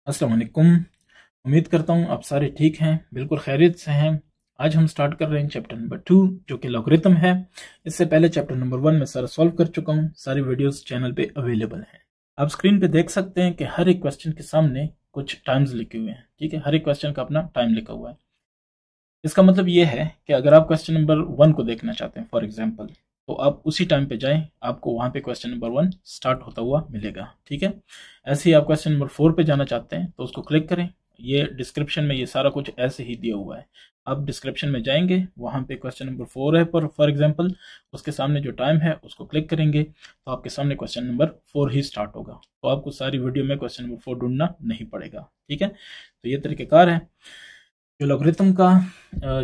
अस्सलाम वालेकुम। उम्मीद करता हूँ आप सारे ठीक हैं, बिल्कुल खैरियत से हैं। आज हम स्टार्ट कर रहे हैं चैप्टर नंबर 2 जो कि लॉगरिथम है। इससे पहले चैप्टर नंबर 1 में सारा सॉल्व कर चुका हूँ। सारी वीडियोस चैनल पे अवेलेबल हैं। आप स्क्रीन पे देख सकते हैं कि हर एक क्वेश्चन के सामने कुछ टाइम्स लिखे हुए हैं। ठीक है, हर एक क्वेश्चन का अपना टाइम लिखा हुआ है। इसका मतलब ये है कि अगर आप क्वेश्चन नंबर 1 को देखना चाहते हैं फॉर एग्जाम्पल, तो आप उसी टाइम पे जाएं, आपको वहां पे क्वेश्चन नंबर 1 स्टार्ट होता हुआ मिलेगा। ठीक है, ऐसे ही आप क्वेश्चन नंबर 4 पे जाना चाहते हैं तो उसको क्लिक करें। ये डिस्क्रिप्शन में ये सारा कुछ ऐसे ही दिया हुआ है। आप डिस्क्रिप्शन में जाएंगे, वहां पे क्वेश्चन नंबर 4 है पर फॉर एग्जाम्पल, उसके सामने जो टाइम है उसको क्लिक करेंगे तो आपके सामने क्वेश्चन नंबर 4 ही स्टार्ट होगा। तो आपको सारी वीडियो में क्वेश्चन नंबर 4 ढूंढना नहीं पड़ेगा। ठीक है, तो ये तरीकेकार है। जो लॉगरिथम का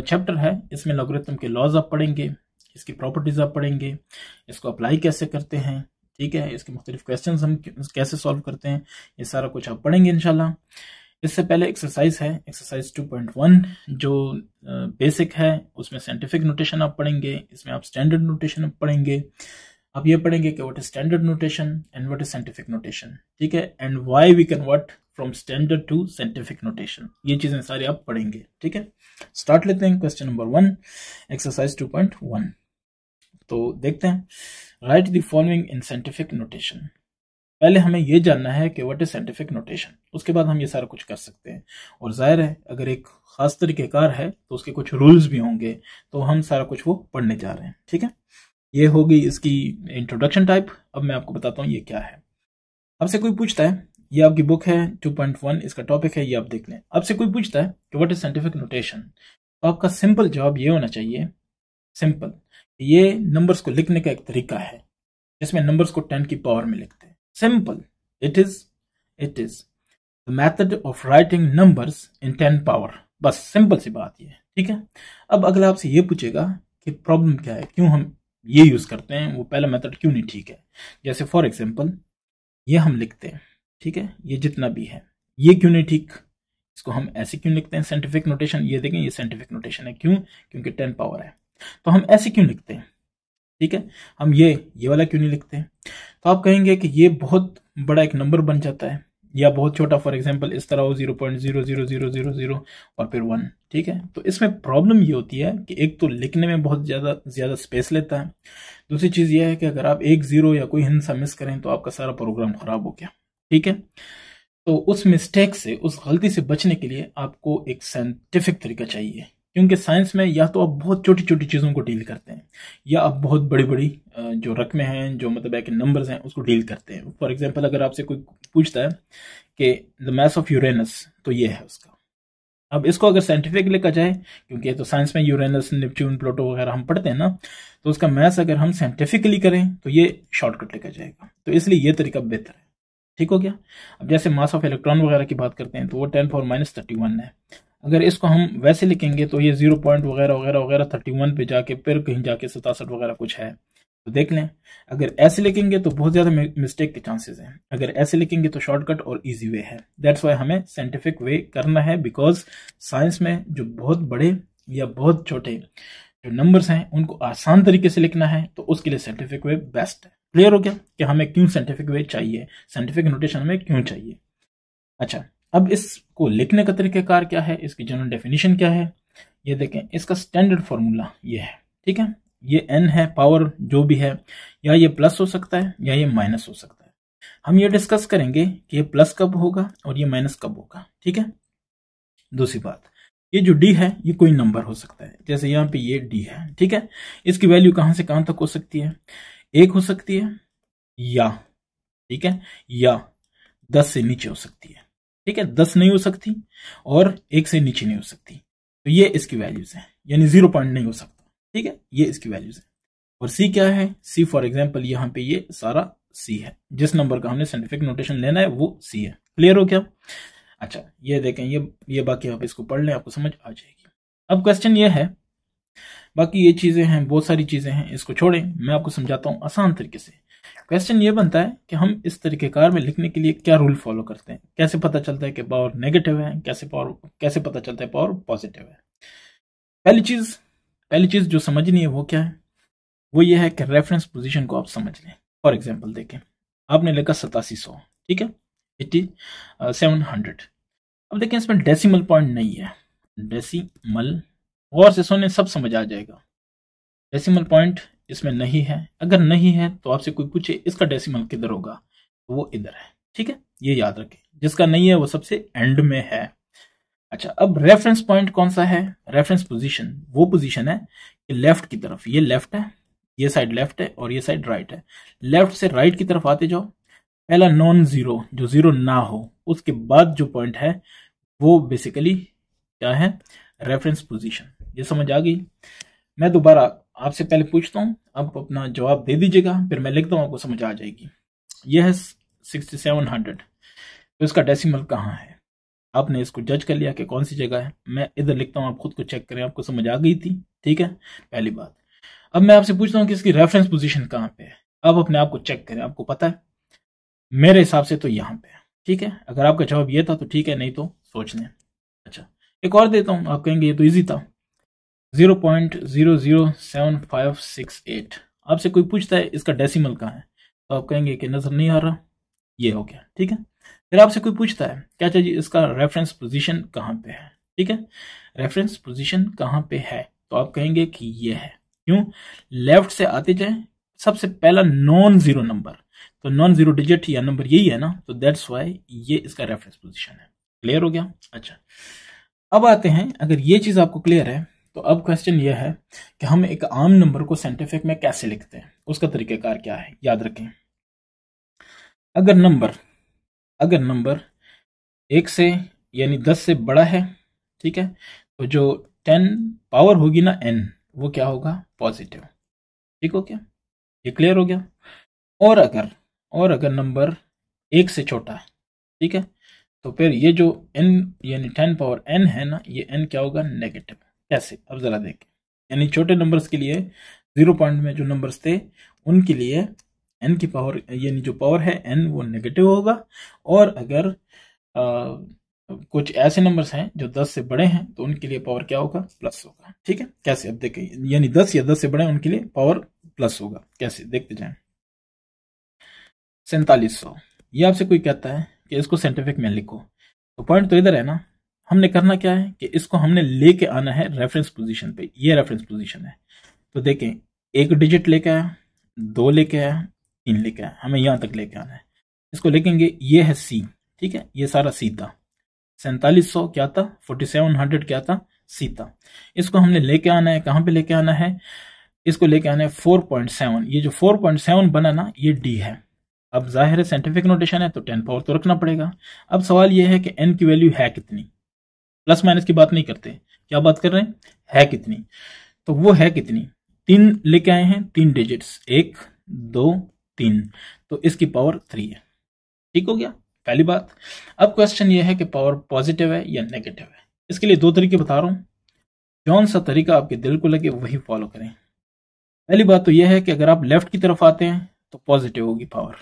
चैप्टर है, इसमें लॉगरिथम के लॉज आप पढ़ेंगे, इसकी प्रॉपर्टीज आप पढ़ेंगे, इसको अप्लाई कैसे करते हैं, ठीक है, इसके मुख्तलिफ क्वेश्चन हम कैसे सॉल्व करते हैं, ये सारा कुछ आप पढ़ेंगे इंशाल्लाह। इससे पहले एक्सरसाइज है, एक्सरसाइज 2.1 जो बेसिक है, उसमें साइंटिफिक नोटेशन आप पढ़ेंगे, इसमें आप स्टैंडर्ड नोटेशन आप पढ़ेंगे। आप ये पढ़ेंगे कि what is standard notation and what is scientific notation, ठीक है, and why we convert from standard to scientific notation. ये चीजें सारी आप पढ़ेंगे। ठीक है, स्टार्ट लेते हैं क्वेश्चन नंबर 1, एक्सरसाइज 2.1। तो देखते हैं, right the following in scientific notation. पहले हमें यह जानना है कि व्हाट इज साइंटिफिक नोटेशन, उसके बाद हम ये सारा कुछ कर सकते हैं। और जाहिर है अगर एक खास तरीकेकार है तो उसके कुछ रूल्स भी होंगे, तो हम सारा कुछ वो पढ़ने जा रहे हैं। ठीक है, ये होगी इसकी इंट्रोडक्शन टाइप। अब मैं आपको बताता हूँ ये क्या है। आपसे कोई पूछता है, ये आपकी बुक है 2.1, इसका टॉपिक है, ये आप देख लें। आपसे कोई पूछता है कि व्हाट इज साइंटिफिक नोटेशन, तो आपका सिंपल जवाब ये होना चाहिए, सिंपल, ये नंबर्स को लिखने का एक तरीका है जिसमें नंबर्स को 10 की पावर में लिखते हैं। Simple, it is the method of writing numbers in 10 power. बस सिंपल सी बात ये है। ठीक है, अब अगला आपसे ये पूछेगा कि प्रॉब्लम क्या है, क्यों हम ये यूज करते हैं, वो पहला मेथड क्यों नहीं ठीक है। जैसे फॉर एग्जांपल ये हम लिखते हैं, ठीक है, ये जितना भी है ये क्यों नहीं ठीक, इसको हम ऐसे क्यों लिखते हैं साइंटिफिक नोटेशन। ये देखें, ये साइंटिफिक नोटेशन है, क्यों, क्योंकि 10 पावर है। तो हम ऐसे क्यों लिखते हैं, ठीक है, हम ये वाला क्यों नहीं लिखते। तो आप कहेंगे कि ये बहुत बड़ा एक नंबर बन जाता है, या बहुत छोटा, फॉर एग्जांपल इस तरह हो 0.00000 और फिर 1। ठीक है, तो इसमें प्रॉब्लम ये होती है कि एक तो लिखने में बहुत ज्यादा स्पेस लेता है, दूसरी चीज ये है कि अगर आप एक जीरो या कोई हिंसा मिस करें तो आपका सारा प्रोग्राम खराब हो गया। ठीक है, तो उस मिस्टेक से, उस गलती से बचने के लिए आपको एक साइंटिफिक तरीका चाहिए। क्योंकि साइंस में या तो आप बहुत छोटी छोटी चीजों को डील करते हैं, या आप बहुत बड़ी बड़ी जो रकमें हैं, जो मतलब है कि नंबर्स हैं, उसको डील करते हैं। फॉर एग्जांपल अगर आपसे कोई पूछता है कि द मास ऑफ यूरेनस, तो ये है उसका। अब इसको अगर साइंटिफिक लिखा जाए, क्योंकि तो साइंस में यूरेनस, नेपच्यून, प्लूटो वगैरह हम पढ़ते हैं ना, तो उसका मैथ्स अगर हम साइंटिफिकली करें तो ये शॉर्टकट लिखा जाएगा। तो इसलिए ये तरीका बेहतर है। ठीक हो गया। अब जैसे मास ऑफ इलेक्ट्रॉन वगैरह की बात करते हैं तो वो 10⁻³ है। अगर इसको हम वैसे लिखेंगे तो ये 0 पॉइंट वगैरह वगैरह वगैरह 31 पे जाके फिर कहीं जाके 67 वगैरह कुछ है। तो देख लें, अगर ऐसे लिखेंगे तो बहुत ज्यादा मिस्टेक के चांसेस हैं, अगर ऐसे लिखेंगे तो शॉर्टकट और इजी वे है। दैट्स वाई हमें साइंटिफिक वे करना है, बिकॉज साइंस में जो बहुत बड़े या बहुत छोटे जो नंबर्स हैं उनको आसान तरीके से लिखना है, तो उसके लिए साइंटिफिक वे बेस्ट है। क्लियर हो गया कि हमें क्यों साइंटिफिक वे चाहिए, साइंटिफिक नोटेशन हमें क्यों चाहिए। अच्छा, अब इसको लिखने का तरीकाकार क्या है, इसकी जनरल डेफिनेशन क्या है, ये देखें। इसका स्टैंडर्ड फॉर्मूला ये है, ठीक है, ये n है, पावर जो भी है, या ये प्लस हो सकता है या ये माइनस हो सकता है। हम ये डिस्कस करेंगे कि ये प्लस कब होगा और ये माइनस कब होगा। ठीक है, दूसरी बात, ये जो d है ये कोई नंबर हो सकता है, जैसे यहाँ पे ये d है। ठीक है, इसकी वैल्यू कहां से कहां तक हो सकती है, 1 हो सकती है, या, ठीक है, या 10 से नीचे हो सकती है। ठीक है, 10 नहीं हो सकती और 1 से नीचे नहीं हो सकती। तो ये इसकी वैल्यूज है, यानी 0 पॉइंट नहीं हो सकता। ठीक है, ये इसकी वैल्यूज है। और सी क्या है, सी फॉर एग्जांपल यहाँ पे ये सारा सी है, जिस नंबर का हमने साइंटिफिक नोटेशन लेना है वो सी है। क्लियर हो क्या। अच्छा, ये देखें, ये बाकी आप इसको पढ़ लें, आपको समझ आ जाएगी। अब क्वेश्चन ये है, बाकी ये चीजें हैं, बहुत सारी चीजें हैं, इसको छोड़ें, मैं आपको समझाता हूं आसान तरीके से। क्वेश्चन ये बनता है कि हम इस तरीकेकार में लिखने के लिए क्या रूल फॉलो करते हैं, कैसे पता चलता है कि पावर नेगेटिव है, कैसे पता चलता है पावर पॉजिटिव है। पहली चीज जो समझनी है वो क्या है, वो ये है कि रेफरेंस पोजीशन को आप समझ लें। फॉर एग्जांपल देखें, आपने लिखा 8700, ठीक है, 700। अब देखें इसमें डेसिमल पॉइंट नहीं है, डेसिमल गौर से सुने सब समझ आ जाएगा। डेसिमल पॉइंट इसमें नहीं है, अगर नहीं है तो आपसे कोई पूछे इसका डेसिमल किधर होगा तो वो इधर है, ठीक है, ये याद रखें। जिसका नहीं है वो सबसे एंड में है। अच्छा, अब रेफरेंस पॉइंट कौन सा है? रेफरेंस पोजीशन वो पोजीशन है कि लेफ्ट की तरफ, ये लेफ्ट है, ये साइड लेफ्ट है और ये साइड राइट है। लेफ्ट से राइट की तरफ आते जाओ, पहला नॉन जीरो, जो जीरो ना हो, उसके बाद जो पॉइंट है वो बेसिकली क्या है? Reference position. ये समझ आ गई? मैं दोबारा आपसे पहले पूछता हूं, आप अपना जवाब दे दीजिएगा, फिर मैं लिखता हूं, आपको समझ आ जाएगी। यह है 6700, तो इसका डेसिमल कहाँ है? आपने इसको जज कर लिया कि कौन सी जगह है। मैं इधर लिखता हूं, आप खुद को चेक करें, आपको समझ आ गई थी, ठीक है, पहली बात। अब मैं आपसे पूछता हूं कि इसकी रेफरेंस पोजीशन कहाँ पे है। अब अपने आप को चेक करें, आपको पता है? मेरे हिसाब से तो यहां पे है, ठीक है। अगर आपका जवाब ये था तो ठीक है, नहीं तो सोच लें। अच्छा, एक और देता हूं, आप कहेंगे ये तो इजी था। 0.007568। आपसे कोई पूछता है इसका डेसिमल कहाँ है, तो आप कहेंगे कि नजर नहीं आ रहा, ये हो गया, ठीक है। फिर आपसे कोई पूछता है क्या चाहिए, इसका रेफरेंस पोजीशन कहाँ पे है, ठीक है, रेफरेंस पोजीशन कहाँ पे है, तो आप कहेंगे कि ये है। क्यों? लेफ्ट से आते जाए, सबसे पहला नॉन जीरो नंबर, तो नॉन जीरो डिजिट या नंबर यही है ना, तो दैट्स वाई ये इसका रेफरेंस पोजीशन है। क्लियर हो गया? अच्छा, अब आते हैं, अगर ये चीज आपको क्लियर है तो अब क्वेश्चन ये है कि हम एक आम नंबर को साइंटिफिक में कैसे लिखते हैं, उसका तरीकेकार क्या है। याद रखें, अगर नंबर 1 से यानी 10 से बड़ा है, ठीक है, तो जो 10 पावर होगी ना n, वो क्या होगा? पॉजिटिव। ठीक हो गया? ये क्लियर हो गया? और अगर नंबर 1 से छोटा है, ठीक है, तो फिर ये जो n यानी 10 पावर n है ना, ये n क्या होगा? नेगेटिव। कैसे? अब जरा देखें, यानी छोटे नंबर्स के लिए 0 पॉइंट में जो नंबर्स थे उनके लिए n की पावर यानी जो पावर है n वो नेगेटिव होगा, और अगर कुछ ऐसे नंबर्स हैं जो 10 से बड़े हैं तो उनके लिए पावर क्या होगा? प्लस होगा। ठीक है? कैसे? अब देखें, यानी 10 या 10 से बड़े उनके लिए पावर प्लस होगा। कैसे? देखते जाएं। 4700, ये आपसे कोई कहता है कि इसको साइंटिफिक में लिखो, तो पॉइंट तो इधर है ना, हमने करना क्या है कि इसको हमने लेके आना है रेफरेंस पोजीशन पे। ये रेफरेंस पोजीशन है, तो देखें, एक डिजिट लेके आया, 2 लेके आया, 3 लेके आया, हमें यहां तक लेके आना है। इसको लिखेंगे, ये है सी, ठीक है, ये सारा सी था। 4700 क्या था? 4700 क्या था? सी था। इसको हमने लेके आना है, कहां पे लेके आना है? इसको लेके आना है 4.7। ये जो 4.7 बना ना, ये डी है। अब जाहिर है साइंटिफिक नोटेशन है तो 10 पावर तो रखना पड़ेगा। अब सवाल यह है कि n की वैल्यू है कितनी? प्लस माइनस की बात नहीं करते, क्या बात कर रहे हैं? है कितनी? तो वो है कितनी? 3 लेके आए हैं, 3 डिजिट्स, 1 2 3, तो इसकी पावर 3 है। ठीक हो गया? पहली बात। अब क्वेश्चन ये है कि पावर पॉजिटिव है या नेगेटिव है। इसके लिए 2 तरीके बता रहा हूं, कौन सा तरीका आपके दिल को लगे वही फॉलो करें। पहली बात तो यह है कि अगर आप लेफ्ट की तरफ आते हैं तो पॉजिटिव होगी पावर।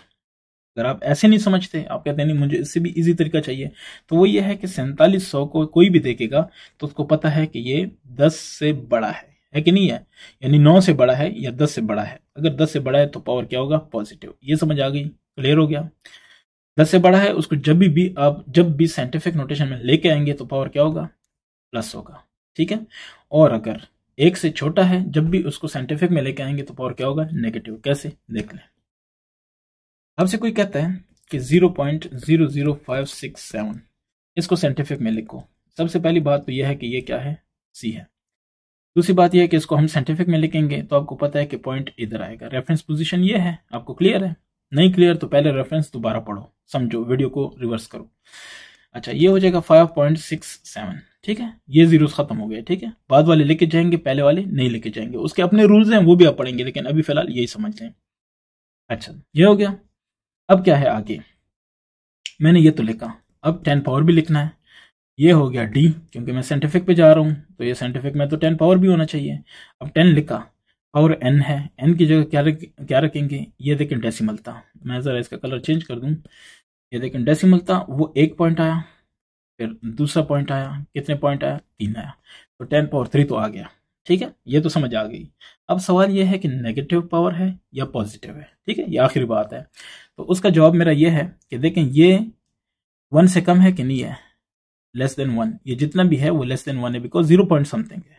अगर आप ऐसे नहीं समझते, आप कहते हैं नहीं मुझे इससे भी इजी तरीका चाहिए, तो वो ये है कि 4700 को कोई भी देखेगा तो उसको पता है कि ये 10 से बड़ा है कि नहीं है, यानी 9 से बड़ा है या 10 से बड़ा है। अगर 10 से बड़ा है तो पावर क्या होगा? पॉजिटिव। ये समझ आ गई? क्लियर हो गया? 10 से बड़ा है, उसको जब भी साइंटिफिक नोटेशन में लेके आएंगे तो पावर क्या होगा? प्लस होगा। ठीक है? और अगर 1 से छोटा है, जब भी उसको साइंटिफिक में लेके आएंगे तो पावर क्या होगा? नेगेटिव। कैसे? देख लें। आपसे कोई कहता है कि 0.00567, इसको साइंटिफिक में लिखो। सबसे पहली बात तो यह है कि ये क्या है? सी है। दूसरी बात यह है कि इसको हम साइंटिफिक में लिखेंगे तो आपको पता है कि पॉइंट इधर आएगा। रेफरेंस पोजीशन ये है। आपको क्लियर है? नहीं क्लियर तो पहले रेफरेंस दोबारा पढ़ो, समझो, वीडियो को रिवर्स करो। अच्छा, ये हो जाएगा 5.67। ठीक है? ये जीरोस खत्म हो गए। ठीक है? बाद वाले लेके जाएंगे, पहले वाले नहीं लेके जाएंगे। उसके अपने रूल्स हैं, वो भी आप पढ़ेंगे, लेकिन अभी फिलहाल यही समझ लें। अच्छा, ये हो गया। अब क्या है आगे? मैंने ये तो लिखा, अब 10 पावर भी लिखना है। ये हो गया डी, क्योंकि मैं साइंटिफिक पे जा रहा हूं तो ये साइंटिफिक में तो 10 पावर भी होना चाहिए। अब 10 लिखा, पावर n है, n की जगह क्या रखेंगे? ये देखें डेसिमल था, मैं जरा इसका कलर चेंज कर दूं। ये देखें डेसिमल था, वो 1 पॉइंट आया, फिर दूसरा पॉइंट आया, कितने पॉइंट आया? 3 आया, तो 10 पावर 3 तो आ गया। ठीक है? ये तो समझ आ गई। अब सवाल ये है कि नेगेटिव पावर है या पॉजिटिव है। ठीक है? ये आखिरी बात है। तो उसका जवाब मेरा ये है कि देखें, ये 1 से कम है कि नहीं है, लेस देन 1, ये जितना भी है वो लेस देन 1 है, बिकॉज 0 पॉइंट समथिंग है,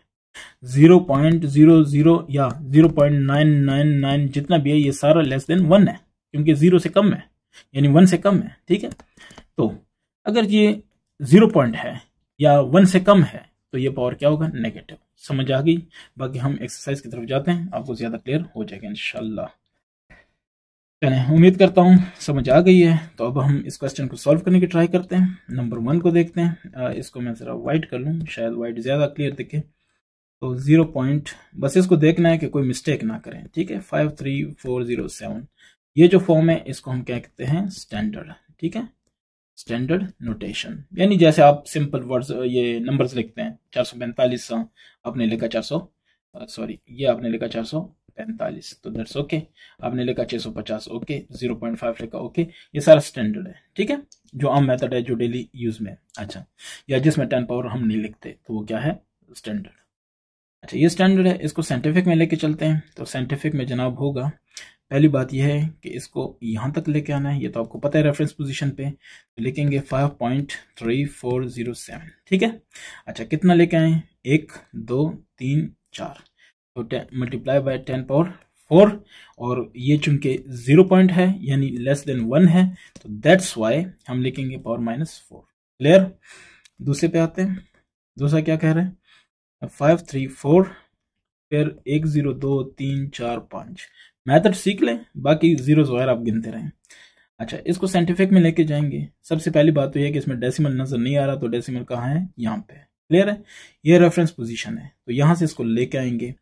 0.00 या 0.999 जितना भी है ये सारा लेस देन 1 है, क्योंकि 0 से कम है, यानी 1 से कम है। ठीक है, तो अगर ये 0 पॉइंट है या 1 से कम है तो ये पावर क्या होगा, नेगेटिव। समझ आ गई? बाकी हम एक्सरसाइज की तरफ जाते हैं, आपको ज्यादा क्लियर हो जाएगा इंशाल्लाह। चलें, उम्मीद करता हूँ समझ आ गई है। तो अब हम इस क्वेश्चन को सॉल्व करने की ट्राई करते हैं। नंबर 1 को देखते हैं। इसको मैं जरा वाइट कर लूँ, शायद वाइट ज्यादा क्लियर दिखे। तो 0 पॉइंट, बस इसको देखना है कि कोई मिस्टेक ना करें। ठीक है, 53407 ये जो फॉर्म है इसको हम क्या कहते हैं, स्टैंडर्ड। ठीक है, स्टैंडर्ड नोटेशन, यानी जैसे आप सिंपल वर्ड्स ये नंबर्स लिखते हैं, 445 आपने लिखा 400, सॉरी ये आपने लिखा 445, तो दैट्स ओके। आपने लिखा 650, ओके। 0.5 लिखा, ओके। ये सारा स्टैंडर्ड है। ठीक है, जो आम मेथड है, जो डेली यूज में। अच्छा, या जिसमें 10 पावर हम नहीं लिखते, तो वो क्या है, स्टैंडर्ड। अच्छा, ये स्टैंडर्ड है, इसको साइंटिफिक में लेके चलते हैं। तो साइंटिफिक में जनाब होगा, पहली बात यह है कि इसको यहां तक लेके आना है, ये तो आपको पता है रेफरेंस पोजीशन पे। तो लिखेंगे 5.3407। ठीक है, अच्छा कितना लेके आए, 1 2 3 4, तो मल्टीप्लाई बाय 10 पावर 4, और ये चूंकि 0 पॉइंट है यानी लेस देन 1 है, तो दैट्स वाई हम लिखेंगे पावर -4। क्लियर? दूसरे पे आते हैं। दूसरा क्या कह रहे हैं, 534, फिर 1 0 2 3 4 5। मैथड सीख लें, बाकी जीरोस वगैरह आप गिनते रहें। अच्छा, इसको साइंटिफिक में लेके जाएंगे। सबसे पहली बात तो यह है कि इसमें डेसिमल नजर नहीं आ रहा, तो डेसिमल कहाँ है, यहाँ पे। क्लियर है? ये रेफरेंस पोजीशन है, तो यहां से इसको लेके आएंगे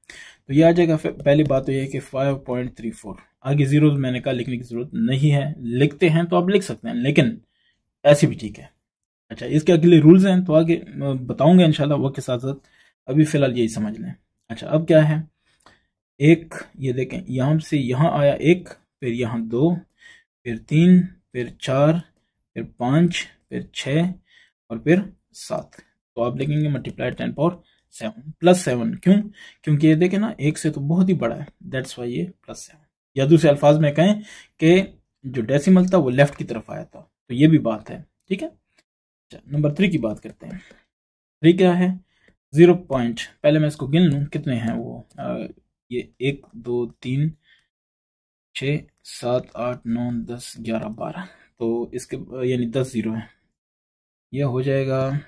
तो ये आ जाएगा। पहली बात तो यह है कि 5.34, आगे जीरो मैंने कहा लिखने की जरूरत नहीं है, लिखते हैं तो आप लिख सकते हैं, लेकिन ऐसे भी ठीक है। अच्छा, इसके अगले रूल्स हैं तो आगे बताऊंगा इंशाल्लाह वक्त के साथ साथ, अभी फिलहाल यही समझ लें। अच्छा, अब क्या है, एक, ये देखें यहां से यहां आया 1, फिर यहां 2, फिर 3, फिर 4, फिर 5, फिर 6 और फिर 7। तो आप लिखेंगे मल्टीप्लाई 10 पावर 7 प्लस 7। क्यों? क्योंकि ये देखें ना, 1 से तो बहुत ही बड़ा है, दैट्स वाई ये +7। या दूसरे अल्फाज में कहें कि जो डेसिमल था वो लेफ्ट की तरफ आया था, तो ये भी बात है। ठीक है, अच्छा नंबर 3 की बात करते हैं। 3 क्या है, 0 पॉइंट, पहले मैं इसको गिन लूं कितने हैं वो, ये 1 2 3 6 7 8 9 10 11 12, तो इसके यानी 10 जीरो है, ये हो जाएगा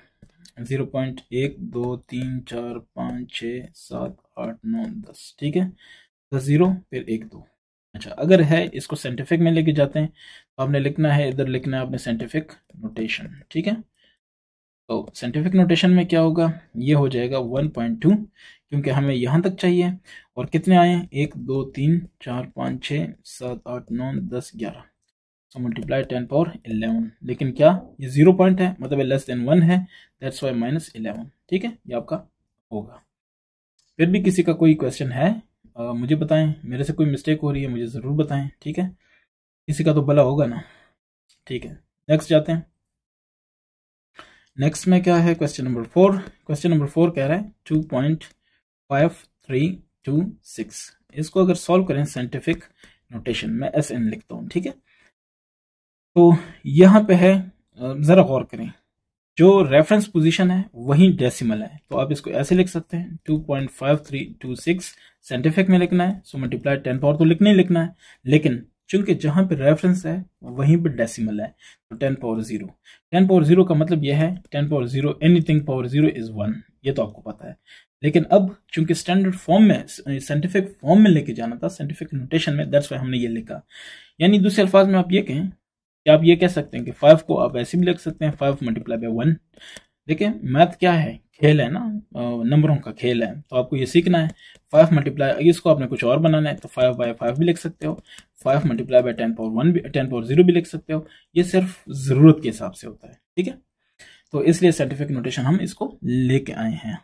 0.1 2 3 4 5 6 7 8 9 10। ठीक है, 10 जीरो फिर 1 2। अच्छा, अगर है इसको साइंटिफिक में लेके जाते हैं तो आपने लिखना है, इधर लिखना है आपने साइंटिफिक नोटेशन। ठीक है, तो साइंटिफिक नोटेशन में क्या होगा, ये हो जाएगा 1.2, क्योंकि हमें यहां तक चाहिए। और कितने आए, 1 2 3 4 5 6 7 8 9 10 11, सो मल्टीप्लाई 10 पावर 11। लेकिन क्या ये 0 पॉइंट है, मतलब लेस देन 1 है, दैट्स वाई -11। ठीक है, ये आपका होगा। फिर भी किसी का कोई क्वेश्चन है मुझे बताएं, मेरे से कोई मिस्टेक हो रही है मुझे ज़रूर बताएं। ठीक है, किसी का तो भला होगा ना। ठीक है, नेक्स्ट जाते हैं। नेक्स्ट में क्या है, क्वेश्चन नंबर 4। क्वेश्चन नंबर 4 कह रहा है 2.5326। इसको अगर सॉल्व करें साइंटिफिक नोटेशन में, SN लिखता हूं। ठीक है, तो यहां पे है, जरा गौर करें, जो रेफरेंस पोजीशन है वही डेसिमल है, तो आप इसको ऐसे लिख सकते हैं 2.5326 साइंटिफिक में लिखना है, सो मल्टीप्लाई 10 पावर तो लिखना ही लिखना है, लेकिन चूंकि जहां पे रेफरेंस है वहीं पे डेसिमल है, तो 10 पावर 0। 10 पावर 0 का मतलब यह है 10 पावर 0, एनीथिंग पावर 0 इज 1, ये तो आपको पता है। लेकिन अब चूंकि स्टैंडर्ड फॉर्म में, साइंटिफिक फॉर्म में लेके जाना था, साइंटिफिक नोटेशन में, दैट्स वाई हमने ये लिखा। यानी दूसरे अल्फाज में आप ये कहें कि आप ये कह सकते हैं कि 5 को आप ऐसे भी लिख सकते हैं, 5 मल्टीप्लाई बाय 1। देखिए मैथ क्या है, खेल है ना, नंबरों का खेल है, तो आपको ये सीखना है। 5 मल्टीप्लाई, इसको आपने कुछ और बनाना है तो 5 बाय 5 भी लिख सकते हो, 5 मल्टीप्लाई बाय 10 पावर 1 भी, 10 पावर 0 भी लिख सकते हो। ये सिर्फ जरूरत के हिसाब से होता है। ठीक है, तो इसलिए साइंटिफिक नोटेशन हम इसको लेके आए हैं।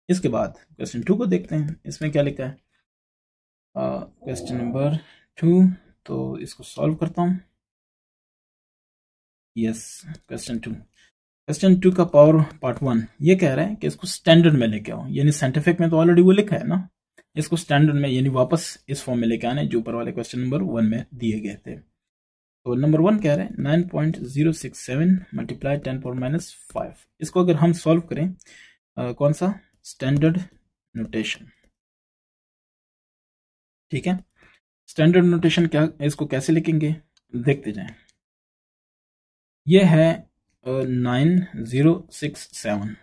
इसके बाद क्वेश्चन 2 को देखते हैं, इसमें क्या लिखा है, क्वेश्चन नंबर 2, तो इसको सॉल्व करता हूं। यस, क्वेश्चन 2 का पावर पार्ट 1 ये कह रहा है कि इसको स्टैंडर्ड में लेके आओ, यानी साइंटिफिक में तो ऑलरेडी वो लिखा है ना, इसको स्टैंडर्ड में यानी वापस इस फॉर्म में लेके आने जो ऊपर वाले क्वेश्चन नंबर 1 में दिए गए थे। तो नंबर 1 कह रहे हैं 9.067 मल्टीप्लाई 10 पावर माइनस 5। इसको अगर हम सॉल्व करें कौन सा स्टैंडर्ड नोटेशन, ठीक है। स्टैंडर्ड नोटेशन क्या, इसको कैसे लिखेंगे देखते जाएं। ये है 9067,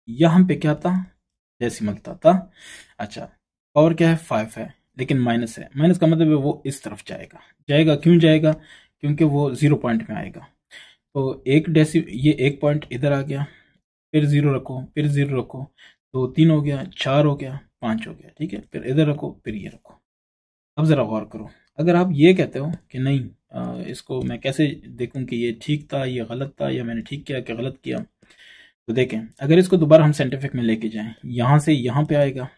यहाँ पे क्या था डेसिमल था। अच्छा पावर क्या है 5 है लेकिन माइनस है, माइनस का मतलब है वो इस तरफ जाएगा क्यों जाएगा, क्योंकि वो 0 पॉइंट में आएगा। तो ये 1 पॉइंट इधर आ गया, फिर 0 रखो, फिर 0 रखो, तो 3 हो गया, 4 हो गया, 5 हो गया, ठीक है। फिर इधर रखो, फिर ये रखो। अब जरा गौर करो, अगर आप ये कहते हो कि नहीं इसको मैं कैसे देखूं कि ये ठीक था, ये गलत था, या मैंने ठीक किया कि गलत किया, तो देखें अगर इसको दोबारा हम साइंटिफिक में लेके जाएं, यहां से यहां पे आएगा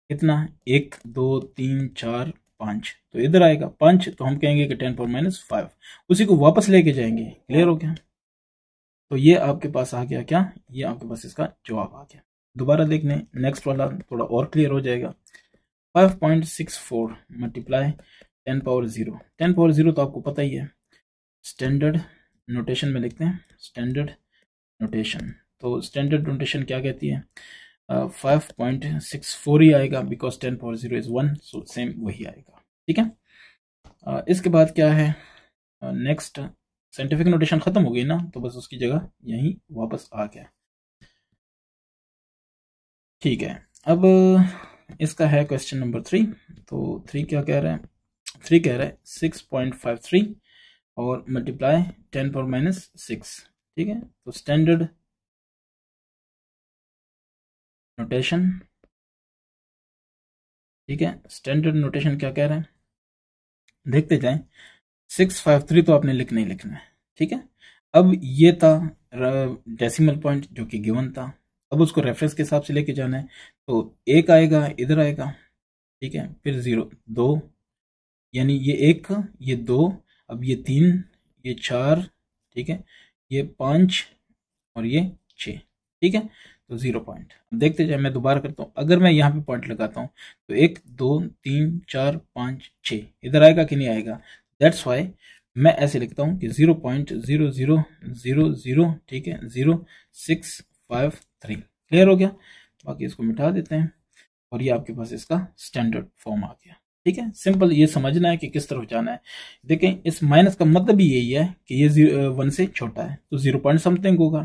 कितना 1 2 3 4 5, तो इधर आएगा 5, तो हम कहेंगे कि 10 पावर माइनस 5, उसी को वापस लेके जाएंगे। क्लियर हो गया? तो ये आपके पास आ गया क्या, ये आपके पास इसका जवाब आ गया। दोबारा देख लें, नेक्स्ट वाला थोड़ा और क्लियर हो जाएगा। 5.64 मल्टीप्लाई 10 पावर 0। 10 पावर 0 तो आपको पता ही है, स्टैंडर्ड नोटेशन में लिखते हैं स्टैंडर्ड नोटेशन। तो स्टैंडर्ड नोटेशन क्या कहती है 5.64 ही आएगा, because 10 power 0 is 1, so same वही आएगा, ठीक है। इसके बाद क्या है नेक्स्ट, साइंटिफिक नोटेशन खत्म हो गई ना, तो बस उसकी जगह यहीं वापस आ गया, ठीक है। अब इसका है क्वेश्चन नंबर 3। तो 3 क्या कह रहा है, 3 कह रहा है 6.53 और मल्टीप्लाई 10 पावर माइनस 6, ठीक है। तो स्टैंडर्ड नोटेशन, ठीक है, स्टैंडर्ड नोटेशन क्या कह रहा है देखते जाएं। 653 तो आपने लिखना ही लिखना है, ठीक है। अब ये था डेसिमल पॉइंट जो कि गिवन था, अब उसको रेफरेंस के हिसाब से लेके जाना है। तो 1 आएगा इधर आएगा, ठीक है, फिर 0 2, यानी ये 1 ये 2, अब ये 3 ये 4, ठीक है, ये 5 और ये 6, ठीक है। तो 0 पॉइंट। देखते जाए, मैं दोबारा करता हूँ, अगर मैं यहाँ पे पॉइंट लगाता हूँ तो 1 2 3 4 5 6 इधर आएगा कि नहीं आएगा, दैट्स वाई मैं ऐसे लिखता हूँ कि 0.0000, ठीक है, 0653। क्लियर हो गया? बाकी इसको मिटा देते हैं और ये आपके पास इसका स्टैंडर्ड फॉर्म आ गया, ठीक है। सिंपल ये समझना है कि किस तरफ जाना है। देखें इस माइनस का मतलब ही यही है कि ये 1 से छोटा है, तो 0 पॉइंट समथिंग होगा,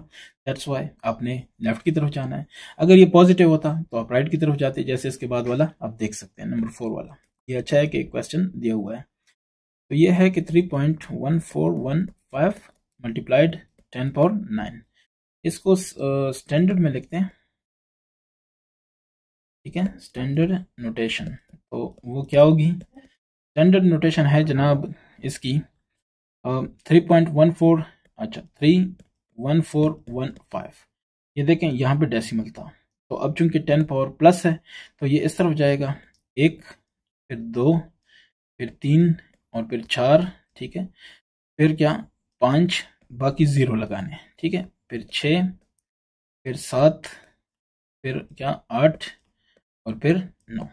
दैट्स वाई आपने लेफ्ट की तरफ जाना है। अगर ये पॉजिटिव होता तो आप राइट की तरफ जाते, जैसे इसके बाद वाला आप देख सकते हैं नंबर 4 वाला। ये अच्छा है कि क्वेश्चन दिया हुआ है। तो ये है कि 3.1415 मल्टीप्लाइड 10 पावर 9, इसको स्टैंडर्ड में लिखते हैं, ठीक है, स्टैंडर्ड नोटेशन। तो वो क्या होगी, स्टैंडर्ड नोटेशन है जनाब इसकी 3.14, अच्छा 31415। ये देखें यहाँ पे डेसिमल था, तो अब चूंकि 10 पावर प्लस है तो ये इस तरफ जाएगा, 1 फिर 2 फिर 3 और फिर 4, ठीक है, फिर क्या 5, बाकी 0 लगाने, ठीक है, फिर 6 फिर 7 फिर क्या 8 और फिर 9,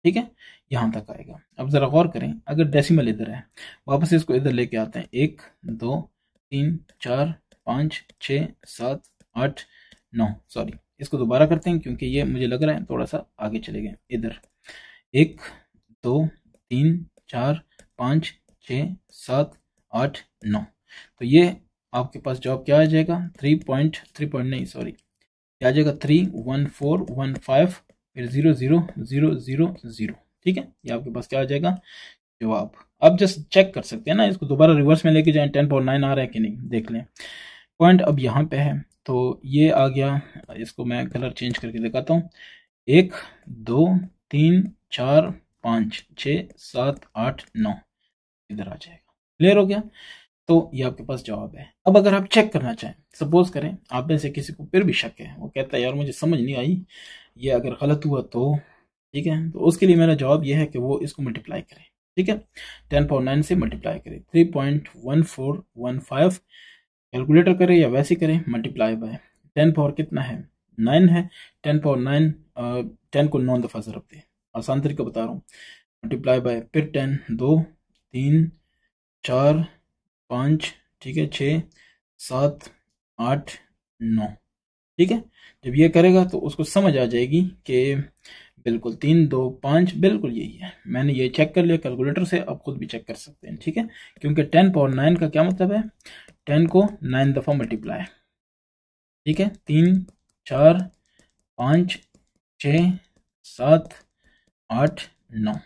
ठीक है, यहां तक आएगा। अब जरा गौर करें, अगर डेसिमल इधर है, वापस इसको इधर लेके आते हैं, 1 2 3 4 5 6 7 8 9, सॉरी इसको दोबारा करते हैं क्योंकि ये मुझे लग रहा है थोड़ा सा आगे चले गए। इधर 1 2 3 4 5 6 7 8 9, तो ये आपके पास जवाब क्या आ जाएगा, 3 नहीं सॉरी, क्या आ जाएगा 31415 फिर 00000, ठीक है, ये आपके पास क्या आ जाएगा जवाब। अब जस्ट चेक कर सकते हैं ना, इसको दोबारा रिवर्स में लेके जाएं, 10 पावर 9 आ रहा है कि नहीं देख लें। पॉइंट अब यहाँ पे है, तो ये आ गया, इसको मैं कलर चेंज करके दिखाता हूँ, 1 2 3 4 5 6 7 8 9 इधर आ जाएगा। क्लियर हो गया? तो ये आपके पास जवाब है। अब अगर आप चेक करना चाहें, सपोज करें आप में से किसी को फिर भी शक है, वो कहता है यार मुझे समझ नहीं आई, ये अगर गलत हुआ तो, ठीक है, तो उसके लिए मेरा जवाब ये है कि वो इसको मल्टीप्लाई करें, ठीक है, 10 पावर 9 से मल्टीप्लाई करें, 3.1415 कैलकुलेटर करें या वैसे करें, मल्टीप्लाई बाय 10 पावर कितना है 9 है, 10 पावर 9 10 को 9 दफ़ा ज़रब दे, आसान तरीका बता रहा हूँ, मल्टीप्लाई बाय फिर 10 2 3 4 5, ठीक है, 6, 7, 8, 9, ठीक है। जब ये करेगा तो उसको समझ आ जाएगी कि बिल्कुल 3, 2, 5 बिल्कुल यही है। मैंने ये चेक कर लिया कैलकुलेटर से, आप खुद भी चेक कर सकते हैं, ठीक है। क्योंकि 10 पावर 9 का क्या मतलब है, 10 को 9 दफ़ा मल्टीप्लाई, ठीक है। 3, 4, 5, 6, 7, 8, 9,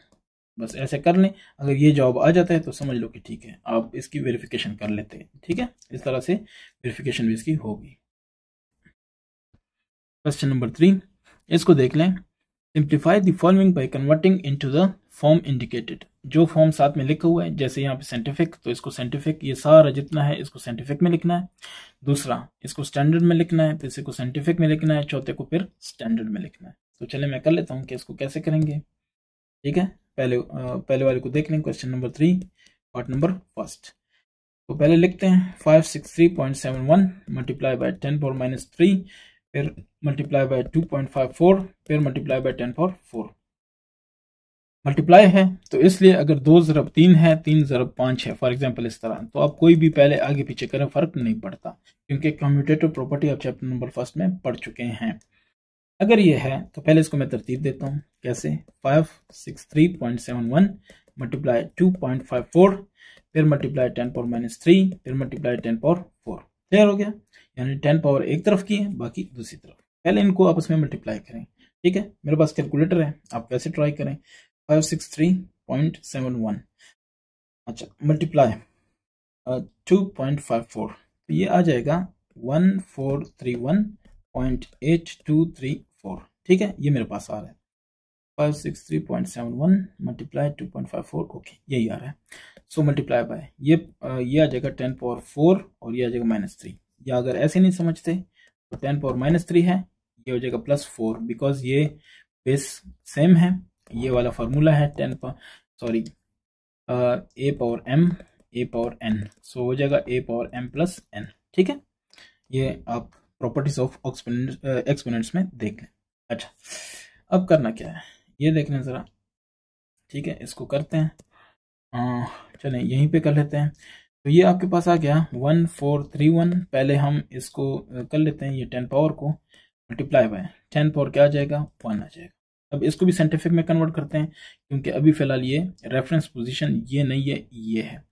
बस ऐसे कर लें। अगर ये जवाब आ जाता है तो समझ लो कि ठीक है, आप इसकी वेरिफिकेशन कर लेते हैं, ठीक है। इस तरह से वेरिफिकेशन भी इसकी होगी। क्वेश्चन नंबर 3, इसको देख लें। Simplify the following by converting into the form indicated. जो फॉर्म साथ में लिखा हुआ है, जैसे यहाँ पे साइंटिफिक, तो इसको साइंटिफिक, ये सारा जितना है इसको साइंटिफिक में लिखना है। दूसरा इसको स्टैंडर्ड में लिखना है, तीसरे को साइंटिफिक में लिखना है, चौथे को फिर स्टैंडर्ड में लिखना है। तो चले मैं कर लेता हूँ कि इसको कैसे करेंगे, ठीक है। पहले वाले को देख लें, question number 3 part number first. तो पहले लिखते हैं 563.71 मल्टीप्लाई बाय 10 पावर माइनस 3, फिर मल्टीप्लाई बाय 2.54, फिर मल्टीप्लाई बाय 10 पावर 4। मल्टीप्लाई है तो इसलिए अगर 2 ज़रब 3 है, 3 ज़रब 5 है, फॉर एग्जांपल इस तरह, तो आप कोई भी पहले आगे पीछे करें, फर्क नहीं पड़ता, क्योंकि कम्यूटेटिव प्रॉपर्टी आप चैप्टर नंबर फर्स्ट में पढ़ चुके हैं। अगर ये है तो पहले इसको मैं तरतीब देता हूँ, कैसे, 563.71 मल्टीप्लाई 2.54, फिर मल्टीप्लाई 10 पावर माइनस 3, फिर मल्टीप्लाई 10 पावर 4। क्लियर हो गया, यानी 10 पावर एक तरफ की है, बाकी दूसरी तरफ। पहले इनको आपस में मल्टीप्लाई करें, ठीक है। मेरे पास कैलकुलेटर है, आप वैसे ट्राई करें। 563.71, अच्छा, मल्टीप्लाई 2.54, तो ये आ जाएगा 1431.8234, ठीक है। ये मेरे पास आ रहा है 563.71 मल्टीप्लाई 2.54, ओके, यही आ रहा है। सो मल्टीप्लाई बाय ये आ जाएगा 10 पावर 4 और ये आ जाएगा -3। या अगर ऐसे नहीं समझते तो 10 पावर -3 है, ये हो जाएगा +4, बिकॉज ये बेस सेम है। ये वाला फार्मूला है 10 power, sorry, a power m a power n, सो हो जाएगा a power m plus n, ठीक है। ये आप प्रॉपर्टीज ऑफ एक्सपोनेंट्स में देख लें। अच्छा, अब करना क्या है ये देख लें ज़रा, ठीक है। इसको करते हैं, चलें यहीं पे कर लेते हैं। तो ये आपके पास आ गया 1431। पहले हम इसको कर लेते हैं, ये 10 पावर को मल्टीप्लाई बाय 10 पावर क्या आ जाएगा, 1 आ जाएगा। अब इसको भी साइंटिफिक में कन्वर्ट करते हैं, क्योंकि अभी फिलहाल ये रेफरेंस पोजीशन ये नहीं है, ये है,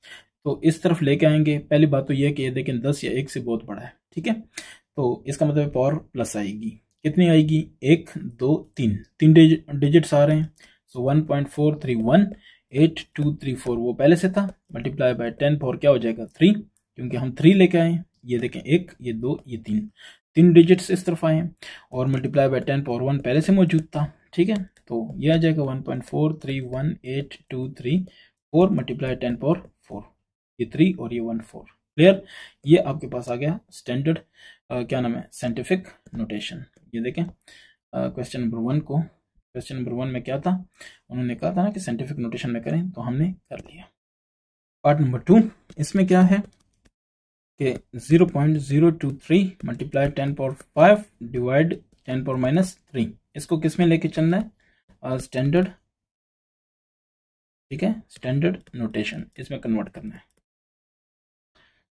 तो इस तरफ लेके आएंगे। पहली बात तो ये है कि ये देखें 10 या 1 से बहुत बड़ा है, ठीक है। तो इसका मतलब पावर प्लस आएगी, कितनी आएगी, 1, 2, 3 डिजिट्स आ रहे हैं। सो 1.4318234 वो पहले से था, मल्टीप्लाई बाय 10 पावर क्या हो जाएगा 3, क्योंकि हम 3 लेके आए। ये देखें 1, ये 2, ये 3 डिजिट्स इस तरफ आए, और मल्टीप्लाई बाय 10 पावर 1 पहले से मौजूद था, ठीक है। तो ये आ जाएगा 1.431823 मल्टीप्लाई 10 पावर 4, ये 3 और ये 1 4। क्लियर, ये आपके पास आ गया स्टैंडर्ड क्या नाम है, साइंटिफिक नोटेशन। ये देखें क्वेश्चन नंबर 1 को, क्वेश्चन नंबर 1 में क्या था, उन्होंने कहा था ना कि साइंटिफिक नोटेशन में करें, तो हमने कर लिया। पार्ट नंबर 2, इसमें क्या है कि 0.023 मल्टीप्लाई 10 पावर 5 डिवाइड 10 पावर -3, इसको किस में लेके चलना है, स्टैंडर्ड, ठीक है, स्टैंडर्ड नोटेशन, इसमें कन्वर्ट करना है।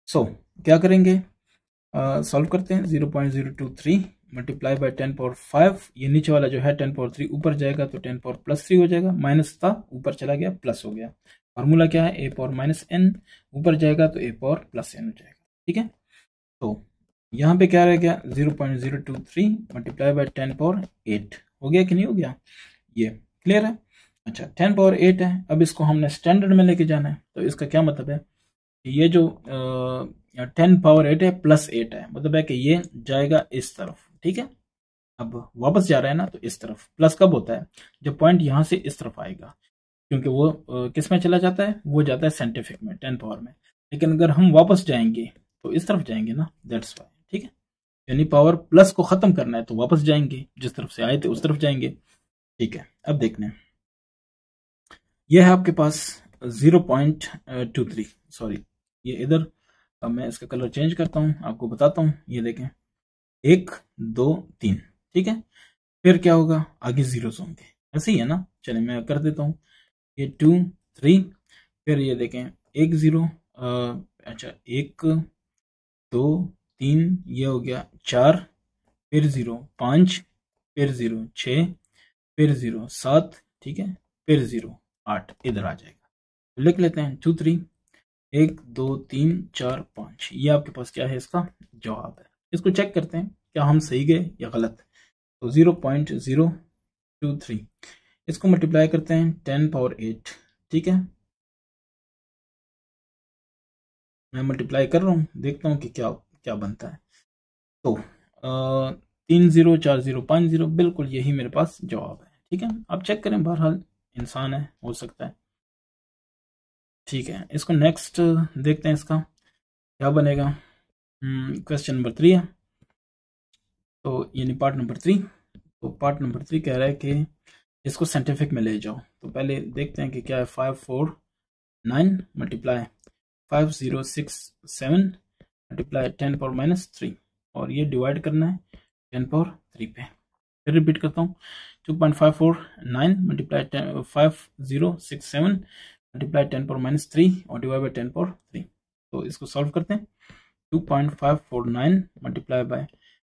सो क्या करेंगे, सॉल्व करते हैं। 0.023 मल्टीप्लाई बाय 10 पावर 5, ये नीचे वाला जो है 10 पावर 3 ऊपर जाएगा तो 10 पावर +3 हो जाएगा, माइनस था ऊपर चला गया प्लस हो गया। फार्मूला क्या है, a पावर -n, ऊपर जाएगा तो a पावर +n हो जाएगा, ठीक है। तो यहाँ पे क्या रह गया, 0.023 मल्टीप्लाई बाय 10 पावर 8 हो गया कि नहीं हो गया, ये क्लियर है। अच्छा, 10 पावर 8 है, अब इसको हमने स्टैंडर्ड में लेके जाना है, तो इसका क्या मतलब है, ये जो 10 पावर 8 है +8 है, मतलब है कि ये जाएगा इस तरफ, ठीक है। अब वापस जा रहा है ना, तो इस तरफ प्लस कब होता है, जब पॉइंट यहां से इस तरफ आएगा, क्योंकि वो किस में चला जाता है, वो जाता है साइंटिफिक में 10 पावर में। लेकिन अगर हम वापस जाएंगे तो इस तरफ जाएंगे ना, दैट्स वाई, ठीक है। यानी पावर प्लस को खत्म करना है तो वापस जाएंगे, जिस तरफ से आए थे उस तरफ जाएंगे, ठीक है। अब देखने, यह है आपके पास 0.23, सॉरी ये इधर, अब मैं इसका कलर चेंज करता हूं, आपको बताता हूं। ये देखें 1, 2, 3, ठीक है। फिर क्या होगा, आगे जीरोस होंगे, ऐसे ही है ना। चलिए मैं कर देता हूँ, ये 2, 3, फिर ये देखें 1 0 अच्छा 1 2 3 ये हो गया 4, फिर 0 5, फिर 0 6, फिर 0 7, ठीक है, फिर 0 8 इधर आ जाएगा। तो लिख लेते हैं 2 3, 1 2 3 4 5, ये आपके पास क्या है, इसका जवाब है। इसको चेक करते हैं क्या हम सही गए या गलत। तो 0.023 इसको मल्टीप्लाई करते हैं 10 पावर 8, ठीक है, मैं मल्टीप्लाई कर रहा हूँ, देखता हूँ कि क्या क्या बनता है। तो 3 0 4 0 5 0, बिल्कुल यही मेरे पास जवाब है। ठीक है, आप चेक करें, बहरहाल इंसान है, हो सकता है। ठीक है, इसको नेक्स्ट देखते हैं, इसका क्या बनेगा। क्वेश्चन नंबर 3 है, तो यानी पार्ट नंबर 3। तो पार्ट नंबर 3 कह रहा है कि इसको साइंटिफिक में ले जाओ। तो पहले देखते हैं कि क्या है। 549 मल्टीप्लाई 5067 मल्टीप्लाई 10 पावर -3, और ये डिवाइड करना है 10 पावर 3 पे। फिर रिपीट करता हूँ, 2.549 मल्टीप्लाई 5067 मल्टीप्लाई 10 पावर -3 और डिवाइड बाई 10 पावर 3। तो इसको सॉल्व करते हैं। 2.549 मल्टीप्लाई बाय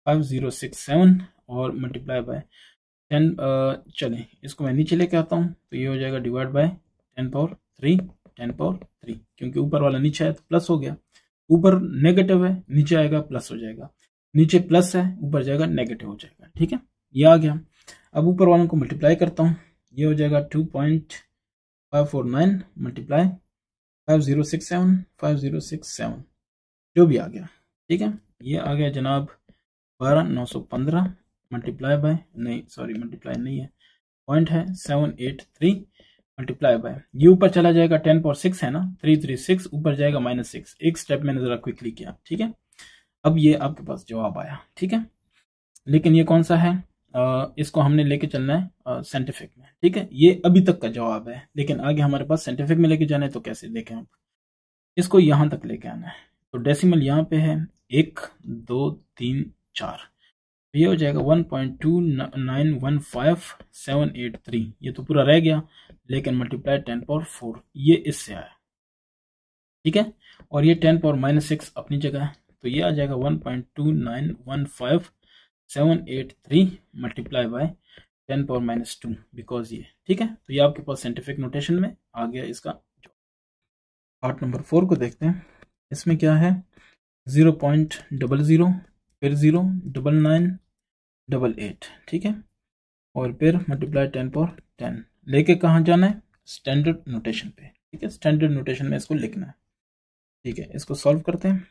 5067 और मल्टीप्लाई बाय 10, चलें इसको मैं नीचे लेके आता हूँ, तो ये हो जाएगा डिवाइड बाय 10 पावर 3, 10 पावर 3, क्योंकि ऊपर वाला नीचे है तो प्लस हो गया, ऊपर नेगेटिव है नीचे आएगा प्लस हो जाएगा, नीचे प्लस है ऊपर जाएगा नेगेटिव हो जाएगा। ठीक है, ये आ गया। अब ऊपर वालों को मल्टीप्लाई करता हूँ, ये हो जाएगा 2.549 मल्टीप्लाई 5067 जो भी आ गया। ठीक है, ये आ गया जनाब 12915 मल्टीप्लाई बाय, नहीं सॉरी मल्टीप्लाई नहीं है, पॉइंट है 783 मल्टीप्लाई बाय, ये ऊपर चला जाएगा 10 पावर 6 है ना, 336 ऊपर जाएगा -6। एक स्टेप मैंने जरा क्विकली किया। ठीक है, अब ये आपके पास जवाब आया। ठीक है, लेकिन ये कौन सा है, इसको हमने लेके चलना है साइंटिफिक में। ठीक है, ये अभी तक का जवाब है, लेकिन आगे हमारे पास साइंटिफिक में लेके जाना है, तो कैसे देखें आप, इसको यहां तक लेके आना है। तो डेसिमल यहाँ पे है 1 2 3 4, ये हो जाएगा 1.2915783, ये तो पूरा रह गया, लेकिन मल्टीप्लाई 10 पावर 4 ये इससे आया। ठीक है, और ये 10 पावर -6 अपनी जगह है, तो ये आ जाएगा 1.2915783 मल्टीप्लाई बाय 10 पावर -2 बिकॉज ये। ठीक है, तो ये आपके पास साइंटिफिक नोटेशन में आ गया इसका। पार्ट नंबर 4 को देखते हैं, इसमें क्या है 0.00 फिर 0 9988, ठीक है, और फिर मल्टीप्लाई 10 पावर 10 लेके कहाँ जाना है, स्टैंडर्ड नोटेशन पे। ठीक है, स्टैंडर्ड नोटेशन में इसको लिखना है। ठीक है, इसको सॉल्व करते हैं।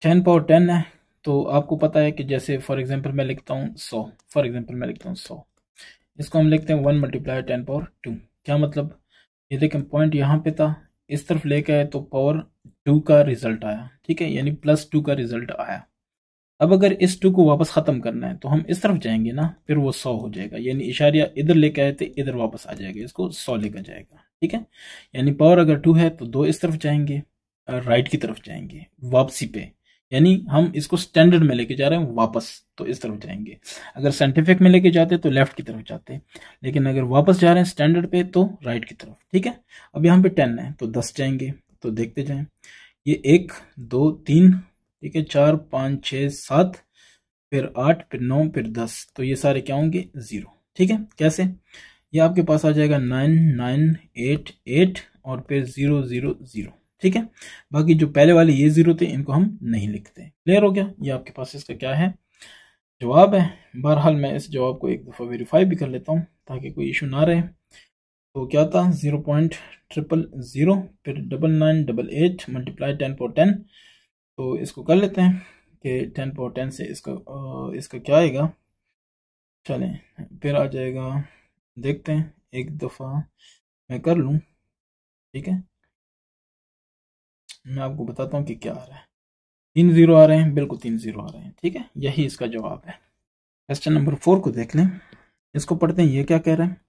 10 पावर 10 है, तो आपको पता है कि जैसे फॉर एग्जांपल मैं लिखता हूँ 100, फॉर एग्जांपल मैं लिखता हूँ 100, इसको हम लिखते हैं 1 मल्टीप्लाई 10 पावर 2। क्या मतलब, ये देखें पॉइंट यहाँ पे था, इस तरफ लेके आए तो पावर 2 का रिजल्ट आया। ठीक है, यानी +2 का रिजल्ट आया। अब अगर इस 2 को वापस खत्म करना है तो हम इस तरफ जाएंगे ना, फिर वो 100 हो जाएगा, यानी इशारिया इधर लेके आए थे इधर वापस आ जाएगा, इसको 100 लेकर जाएगा। ठीक है, यानी पावर अगर 2 है तो 2 इस तरफ जाएंगे, राइट की तरफ जाएंगे वापसी पे, यानी हम इसको स्टैंडर्ड में लेके जा रहे हैं वापस, तो इस तरफ जाएंगे। अगर साइंटिफिक में लेके जाते तो लेफ्ट की तरफ जाते, लेकिन अगर वापस जा रहे हैं स्टैंडर्ड पे तो राइट की तरफ। ठीक है, अब यहाँ पे 10 है तो 10 जाएंगे, तो देखते जाएं, ये 1 2 3, ठीक है, 4 5 6 7, फिर 8, फिर 9, फिर 10, तो ये सारे क्या होंगे 0। ठीक है, कैसे, ये आपके पास आ जाएगा 9988 और फिर 000। ठीक है, बाकी जो पहले वाले ये 0 थे इनको हम नहीं लिखते। क्लियर हो गया, ये आपके पास इसका क्या है जवाब है। बहरहाल मैं इस जवाब को एक दफ़ा वेरीफाई भी कर लेता हूँ ताकि कोई इशू ना रहे। तो क्या था 0.000 फिर 9988 मल्टीप्लाई 10 पावर 10, तो इसको कर लेते हैं कि 10 पावर 10 से इसका क्या आएगा। चलें फिर आ जाएगा, देखते हैं एक दफ़ा मैं कर लूँ। ठीक है, मैं आपको बताता हूँ कि क्या आ रहा है। 3 0 आ रहे हैं, बिल्कुल 3 0 आ रहे हैं। ठीक है, यही इसका जवाब है। क्वेश्चन नंबर 4 को देख लें, इसको पढ़ते हैं। ये क्या कह रहे हैं,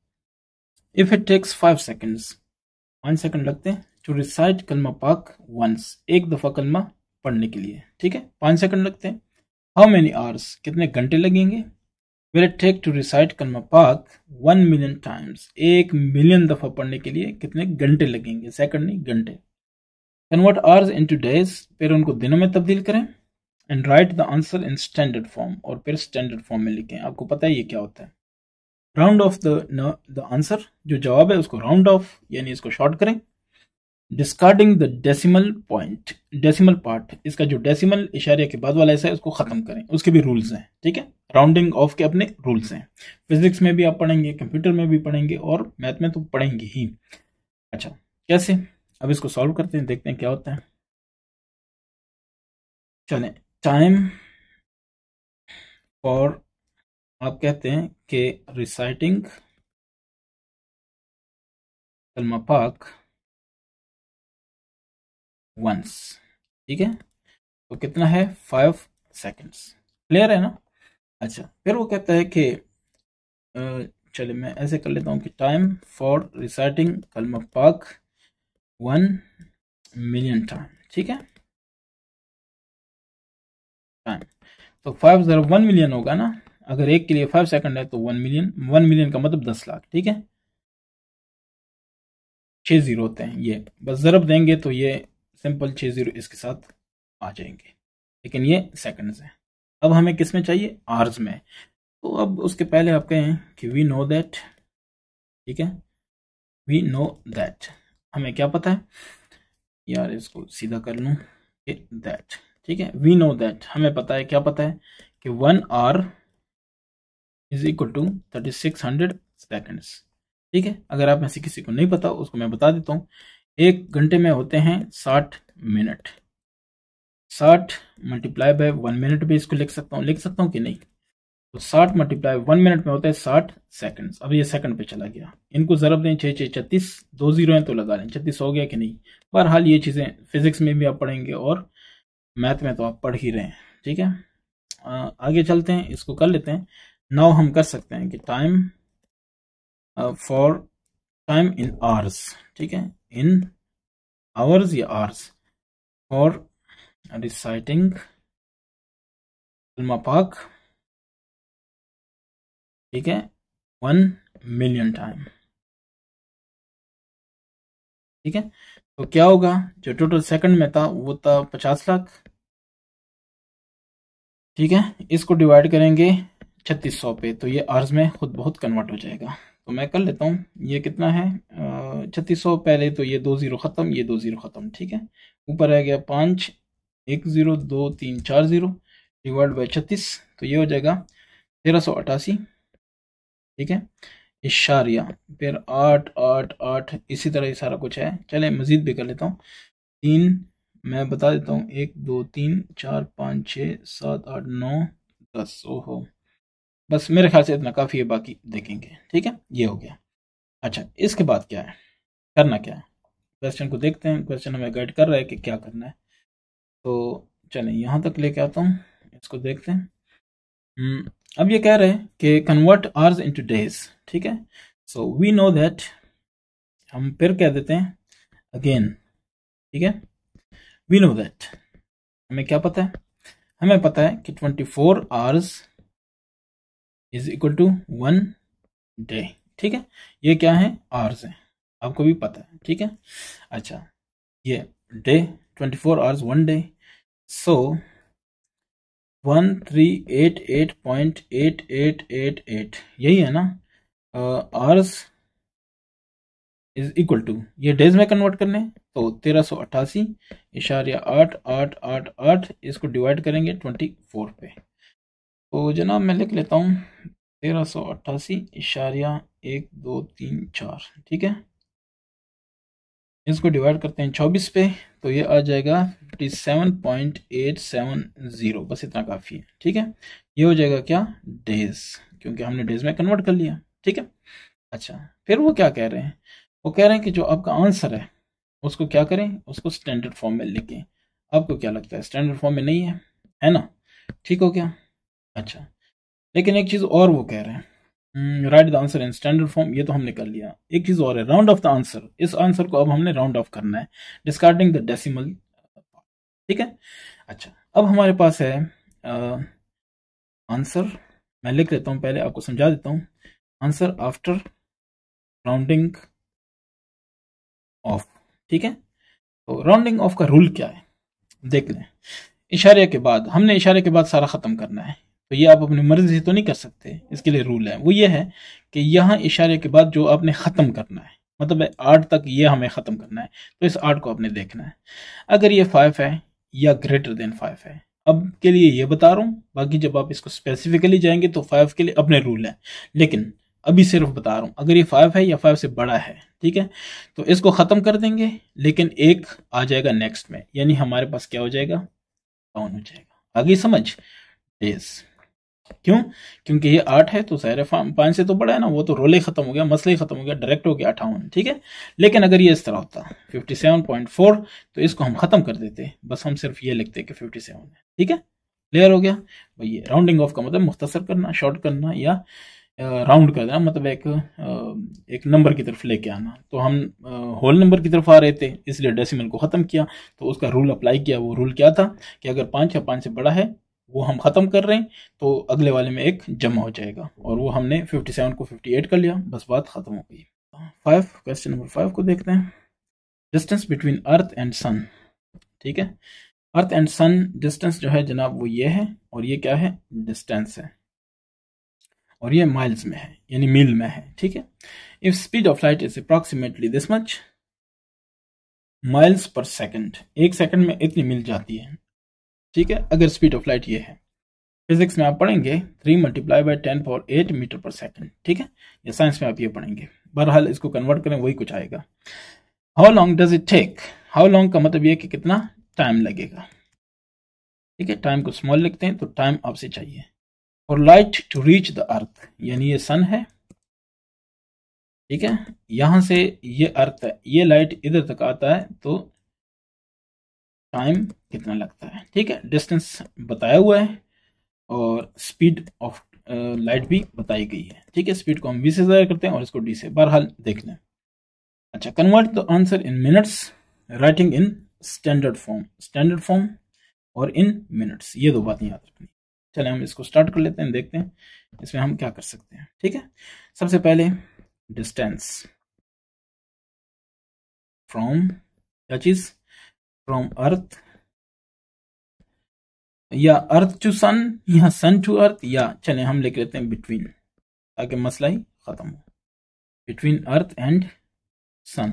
if it takes 5 seconds, 5 second लगते हैं टू रिसाइट कलमा पाक वंस, एक दफ़ा कलमा पढ़ने के लिए। ठीक है, 5 सेकंड लगते हैं। हाउ मेनी आवर्स, कितने घंटे लगेंगे। Will it take to recite कलमा पाक 1 मिलियन टाइम्स, 1 मिलियन दफ़ा पढ़ने के लिए कितने घंटे लगेंगे, सेकंड नहीं घंटे। कन्वर्ट आवर्स इनटू डेज, फिर उनको दिनों में तब्दील करें, and right the answer in standard form, और फिर स्टैंडर्ड फॉर्म में लिखें। आपको पता है ये क्या होता है, राउंड ऑफ द आंसर, जो जवाब है उसको राउंड ऑफ यानी इसको शॉर्ट करें, discarding the decimal point, decimal part, इसका जो डेसिमल इशारे के बाद वाला हिस्सा है उसको खत्म करें, उसके भी रूल्स हैं, ठीक है, राउंडिंग ऑफ के अपने रूल्स हैं, फिजिक्स में भी आप पढ़ेंगे, कंप्यूटर में भी पढ़ेंगे और मैथ में तो पढ़ेंगे ही। अच्छा कैसे, अब इसको सॉल्व करते हैं, देखते हैं क्या होता है। चलें, टाइम फॉर, आप कहते हैं कि रिसाइटिंग कलमा पाक वंस, ठीक है, तो कितना है 5 सेकेंड्स, क्लियर है ना। अच्छा फिर वो कहता है कि चलिए मैं ऐसे कर लेता हूँ कि टाइम फॉर रिसाइटिंग कलमा पाक 1 मिलियन टाइम, ठीक है, टाइम तो 5 ज़रा 1 मिलियन होगा ना, अगर एक के लिए 5 सेकंड है तो 1 मिलियन, 1 मिलियन का मतलब 10 लाख, ठीक है, 6 जीरो होते हैं, ये बस ज़रब देंगे तो ये सिंपल 6 जीरो इसके साथ आ जाएंगे, लेकिन ये सेकंड्स हैं। अब हमें किस में चाहिए, आवर्स में, तो अब उसके पहले आप कहें कि वी नो दैट, ठीक है, वी नो दैट, हमें क्या पता है यार, इसको सीधा कर लूँ कि दैट, ठीक है, वी नो दैट, हमें पता है, क्या पता है कि 1 hour is equal to 3600 seconds, ठीक है। अगर आप में से किसी को नहीं पता उसको मैं बता देता हूँ, 1 घंटे में होते हैं 60 मिनट, 60 मल्टीप्लाई बाय 1 मिनट भी इसको लिख सकता हूँ कि नहीं, तो 60 मल्टीप्लाई 1 मिनट में होता है 60 सेकंड्स। अब ये सेकंड पे चला गया, इनको ज़रब दें 6 6 36, 2 जीरो हैं तो लगा लें, 36 हो गया कि नहीं। बहरहाल ये चीज़ें फिजिक्स में भी आप पढ़ेंगे और मैथ में तो आप पढ़ ही रहे हैं, ठीक है। आगे चलते हैं, इसको कर लेते हैं। नाउ हम कर सकते हैं कि time for, time in hours, ठीक है, इन आवर्स या आवर्स, फॉर रिसाइटिंग कलमा पाक, ठीक है, 1 मिलियन टाइम, ठीक है। तो क्या होगा, जो टोटल सेकंड में था वो था 50 लाख, ठीक है, इसको डिवाइड करेंगे 3600 पे तो ये आवर्स में खुद बहुत कन्वर्ट हो जाएगा। तो मैं कर लेता हूँ, ये कितना है 3600, पहले तो ये 2 जीरो ख़त्म, ये 2 जीरो ख़त्म, ठीक है, ऊपर रह गया 5, 1 0 2 3 4 जीरो डिवाइड बाई 36, तो ये हो जाएगा 1388, ठीक है, इशारिया, फिर 8 8 8 इसी तरह ही सारा कुछ है। चले मज़ीद भी कर लेता हूँ, 3, मैं बता देता हूँ, 1 2 3 4 5 6 7 8 9 10, ओहो बस मेरे ख्याल से इतना काफ़ी है, बाकी देखेंगे, ठीक है, ये हो गया। अच्छा इसके बाद क्या है, करना क्या है, क्वेश्चन को देखते हैं, क्वेश्चन हमें गाइड कर रहा है कि क्या करना है। तो चलें यहाँ तक लेके आता हूँ, इसको देखते हैं। अब ये कह रहे हैं कि कन्वर्ट आवर्स इनटू डेज, ठीक है, सो वी नो दैट, हम फिर कह देते हैं अगेन, ठीक है, वी नो दैट, हमें क्या पता है, हमें पता है कि 24 hours is equal to 1 day, ठीक है, ये क्या है, आवर्स है, आपको भी पता है, ठीक है। अच्छा ये डे, 24 आवर्स 1 डे, सो 1388.8888 यही है ना, आवर्स इज इक्वल टू, ये डेज में कन्वर्ट करने, तो 1388.888, इसको डिवाइड करेंगे 24 पे, तो जनाब मैं लिख लेता हूँ 1388.123 ठीक है, इसको डिवाइड करते हैं 24 पे, तो ये आ जाएगा 57.870, बस इतना काफ़ी है, ठीक है, ये हो जाएगा क्या, डेज, क्योंकि हमने डेज में कन्वर्ट कर लिया, ठीक है। अच्छा फिर वो क्या कह रहे हैं, वो कह रहे हैं कि जो आपका आंसर है उसको क्या करें, उसको स्टैंडर्ड फॉर्म में लिखें। आपको क्या लगता है, स्टैंडर्ड फॉर्म में नहीं है ना, ठीक हो गया। अच्छा लेकिन एक चीज़ और वो कह रहे हैं, right the answer in standard form, ये तो हमने कर लिया, एक चीज़ और है, राउंड ऑफ द आंसर, इस आंसर को अब हमने राउंड ऑफ करना है, डिस्कार्डिंग द डेसिमल, ठीक है। अच्छा अब हमारे पास है आंसर, मैं लिख लेता हूँ, पहले आपको समझा देता हूँ, आंसर आफ्टर राउंडिंग ऑफ, ठीक है, तो राउंडिंग ऑफ का रूल क्या है देख लें। इशारे के बाद, हमने इशारे के बाद सारा ख़त्म करना है, तो ये आप अपनी मर्जी से तो नहीं कर सकते, इसके लिए रूल है। वो ये है कि यहाँ इशारे के बाद जो आपने ख़त्म करना है, मतलब 8 तक ये हमें ख़त्म करना है, तो इस 8 को आपने देखना है। अगर ये 5 है या ग्रेटर देन 5 है, अब के लिए ये बता रहा हूँ, बाकी जब आप इसको स्पेसिफिकली जाएंगे तो 5 के लिए अपने रूल है, लेकिन अभी सिर्फ बता रहा हूँ। अगर ये 5 है या 5 से बड़ा है, ठीक है, तो इसको ख़त्म कर देंगे, लेकिन एक आ जाएगा नेक्स्ट में, यानी हमारे पास क्या हो जाएगा, डाउन हो जाएगा। आगे समझ डेज, क्यों? क्योंकि ये 8 है तो ज़ाहिर है 5 से तो बड़ा है ना, वो तो रोल ही खत्म हो गया, मसला ही खत्म हो गया, डायरेक्ट हो गया 58, ठीक है। लेकिन अगर ये इस तरह होता 57.4 तो इसको हम खत्म कर देते, बस हम सिर्फ ये लिखते कि 57 है, ठीक है। क्लियर हो गया भाई। ये राउंडिंग ऑफ का मतलब मुख्तसर करना, शॉर्ट करना या राउंड करना, मतलब एक नंबर की तरफ लेके आना। तो हम होल नंबर की तरफ आ रहे थे, इसलिए डेसिमल को ख़त्म किया, तो उसका रूल अप्लाई किया। वो रूल क्या था कि अगर 5 या 5 से बड़ा है वो हम ख़त्म कर रहे हैं, तो अगले वाले में एक जमा हो जाएगा, और वो हमने 57 को 58 कर लिया, बस बात ख़त्म हो गई। 5, क्वेश्चन नंबर 5 को देखते हैं। डिस्टेंस बिटवीन अर्थ एंड सन, ठीक है। अर्थ एंड सन डिस्टेंस जो है जनाब वो ये है, और ये क्या है, डिस्टेंस है, और ये माइल्स में है, यानी मील में है, ठीक है। If speed of light is approximately this much miles per second, एक सेकंड में इतनी मील जाती है, ठीक है, अगर स्पीड ऑफ लाइट ये है। फिजिक्स में आप पढ़ेंगे 3 मल्टीप्लाई बाय 10 पावर 8 मीटर पर सेकंड, ठीक है, या साइंस में आप ये पढ़ेंगे। बहरहाल इसको कन्वर्ट करें वही कुछ आएगा। How long does it take, how long का मतलब ये कि कितना टाइम लगेगा, ठीक है। टाइम को स्मॉल लिखते हैं, तो टाइम आपसे चाहिए। और light to reach the earth, यानी ये सन है, ठीक है, यहां से ये अर्थ है, ये लाइट इधर तक आता है, तो टाइम कितना लगता है, ठीक है। डिस्टेंस बताया हुआ है और स्पीड ऑफ लाइट भी बताई गई है, ठीक है। स्पीड को हम v से ज़ाहिर करते हैं और इसको d से। बहरहाल देख लें। अच्छा, convert the answer in minutes, writing in standard form, standard form और इन मिनट्स, ये दो बातें याद रखनी। चले हम इसको स्टार्ट कर लेते हैं, देखते हैं इसमें हम क्या कर सकते हैं, ठीक है। सबसे पहले डिस्टेंस फ्रॉम, क्या चीज, फ्रॉम अर्थ, या अर्थ टू सन, या सन टू अर्थ, या चले हम लिख लेते हैं बिटवीन, ताकि मसला ही खत्म हो। बिटवीन अर्थ एंड सन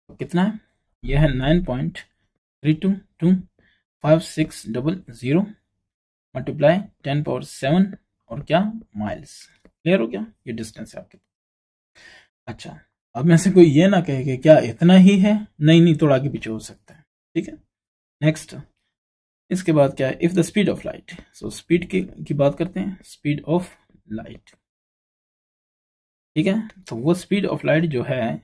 तो कितना है, यह है 9.322560 मल्टीप्लाई 10 पावर 7 और क्या, माइल्स। क्लियर हो गया, ये डिस्टेंस है आपके। अच्छा, अब में से कोई ये ना कहे कि क्या इतना ही है, नहीं नहीं, थोड़ा आगे पीछे हो सकता है, ठीक है। नेक्स्ट, इसके बाद क्या है, if the speed of light, so speed की बात करते हैं, स्पीड ऑफ लाइट, ठीक है। तो वो स्पीड ऑफ लाइट जो है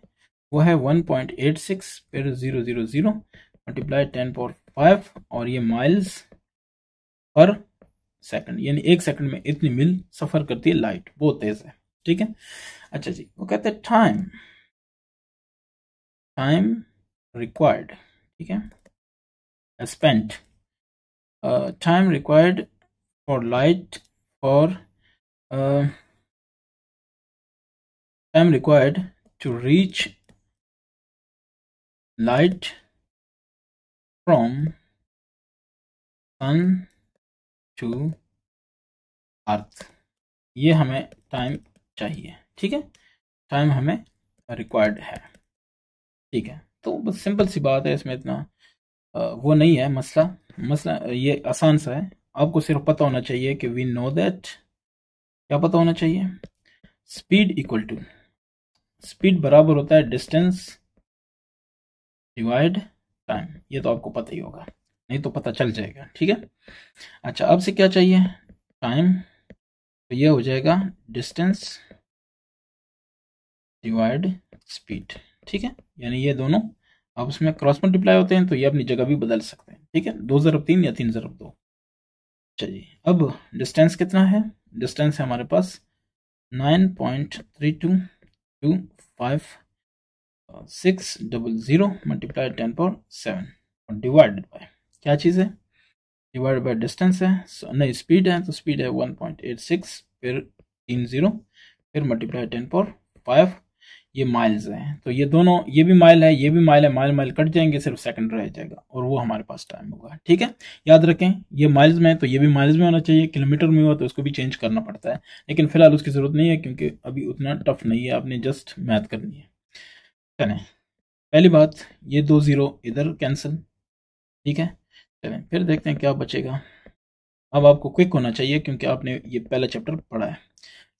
वो है 1.86 फिर 000 मल्टीप्लाई 10 पावर 5 और ये माइल्स पर सेकंड, यानी एक सेकंड में इतनी मील सफर करती है लाइट, बहुत तेज है, ठीक है। अच्छा जी, वो कहते हैं टाइम, टाइम रिक्वायर्ड, ठीक है, spent, time required for light, for time required to reach light from sun to earth, ये हमें टाइम चाहिए, ठीक है, टाइम हमें रिक्वायर्ड है, ठीक है। तो बस सिंपल सी बात है, इसमें इतना वो नहीं है मसला, मसला ये आसान सा है। आपको सिर्फ पता होना चाहिए कि वी नो दैट, क्या पता होना चाहिए, स्पीड इक्वल टू, स्पीड बराबर होता है डिस्टेंस डिवाइड टाइम, ये तो आपको पता ही होगा, नहीं तो पता चल जाएगा, ठीक है। अच्छा, अब से क्या चाहिए, टाइम, तो ये हो जाएगा डिस्टेंस डिवाइड स्पीड, ठीक है, यानी ये दोनों आपस में क्रॉस मल्टीप्लाई होते हैं, तो ये अपनी जगह भी बदल सकते हैं, ठीक है, 2 ज़रब 3 या 3 ज़रब 2। चलिए, अब डिस्टेंस कितना है, डिस्टेंस है हमारे पास 9.322560 मल्टीप्लाई 10 पावर 7 और डिवाइडेड बाय क्या चीज़ है, डिवाइड बाय डिस्टेंस है, नहीं स्पीड है, तो स्पीड है 1.86 फिर 30 फिर मल्टीप्लाई 10 पावर 5, ये माइल्स हैं, तो ये दोनों, ये भी माइल है, ये भी माइल है, माइल माइल कट जाएंगे, सिर्फ सेकंड रह जाएगा और वो हमारे पास टाइम होगा। ठीक है, याद रखें ये माइल्स में है तो ये भी माइल्स में होना चाहिए, किलोमीटर में हुआ तो उसको भी चेंज करना पड़ता है, लेकिन फिलहाल उसकी जरूरत नहीं है क्योंकि अभी उतना टफ नहीं है, आपने जस्ट मैथ करनी है। चलें, पहली बात ये 2 0 इधर कैंसिल। ठीक है, चलें फिर देखते हैं क्या बचेगा। अब आपको क्विक होना चाहिए क्योंकि आपने ये पहला चैप्टर पढ़ा है।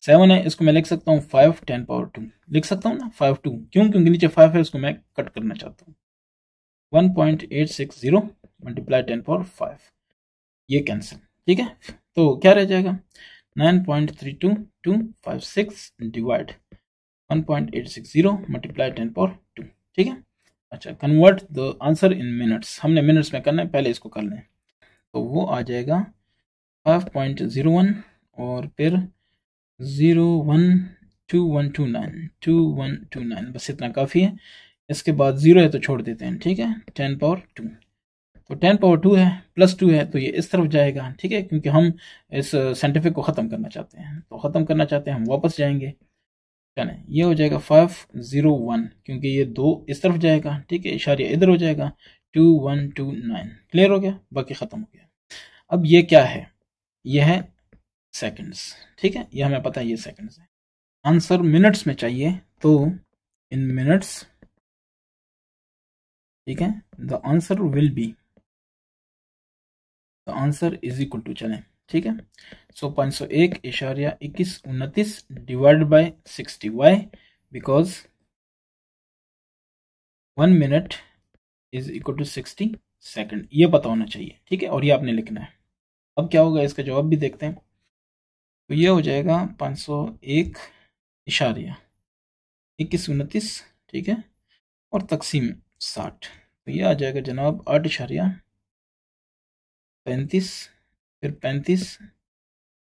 7 है, इसको मैं लिख सकता हूँ 5 10 पावर 2 लिख सकता हूँ ना, 5 2 क्यों, क्योंकि नीचे 5 है, उसको मैं कट करना चाहता हूँ। 1.860 मल्टीप्लाई 10 पावर 5, ये कैंसिल। ठीक है, तो क्या रह जाएगा 9.32256 डिवाइड 1.860 मल्टीप्लाई 10 पावर 2। ठीक है, अच्छा convert the answer in minutes, हमने मिनट्स में करना है, पहले इसको कर लें। तो वो आ जाएगा 5.01 और फिर 2129 बस इतना काफ़ी है। इसके बाद 0 है तो छोड़ देते हैं। ठीक है, 10 पावर 2, तो 10 पावर 2 है प्लस 2 है तो ये इस तरफ जाएगा। ठीक है, क्योंकि हम इस साइंटिफिक को ख़त्म करना चाहते हैं, तो ख़त्म करना चाहते हैं हम वापस जाएंगे। चलें, ये हो जाएगा 501 क्योंकि ये 2 इस तरफ जाएगा। ठीक है, इशारिया इधर हो जाएगा 2129। क्लियर हो गया, बाकी ख़त्म हो गया। अब ये क्या है, ये है सेकंड्स। ठीक है, ये हमें पता है ये सेकंड्स है। आंसर मिनट्स में चाहिए तो इन मिनट्स, ठीक है, the answer will be, the answer is equal to, चलें ठीक है, so 501.2129 divided by 60। Why, because 1 minute is equal to 60 second, ये पता होना चाहिए। ठीक है, और ये आपने लिखना है। अब क्या होगा, इसका जवाब भी देखते हैं। तो ये हो जाएगा 501.2129, ठीक है, और तकसीम 60, तो ये आ जाएगा जनाब 8.35, फिर 35,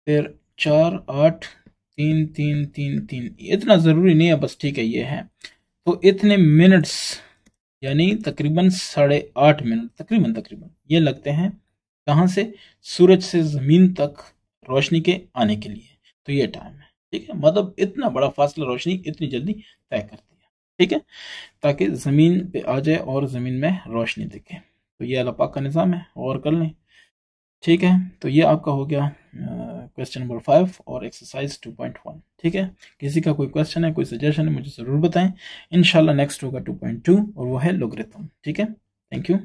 फिर 4 8 3 3 3 3। इतना ज़रूरी नहीं है, बस ठीक है ये है। तो इतने मिनट्स यानी तकरीबन 8.5 मिनट तकरीबन ये लगते हैं, कहाँ से, सूरज से ज़मीन तक रोशनी के आने के लिए। तो ये टाइम है। ठीक है, मतलब इतना बड़ा फासला रोशनी इतनी जल्दी तय करती है। ठीक है, ताकि ज़मीन पे आ जाए और ज़मीन में रोशनी दिखे। तो ये अल्लाह पाक का निज़ाम है, और कर लें। ठीक है, तो ये आपका हो गया क्वेश्चन नंबर 5 और एक्सरसाइज 2.1। ठीक है, किसी का कोई क्वेश्चन है, कोई सजेशन है, मुझे ज़रूर बताएं। इंशाल्लाह नेक्स्ट होगा 2.2 और वो है लोगरिथम। ठीक है, थैंक यू।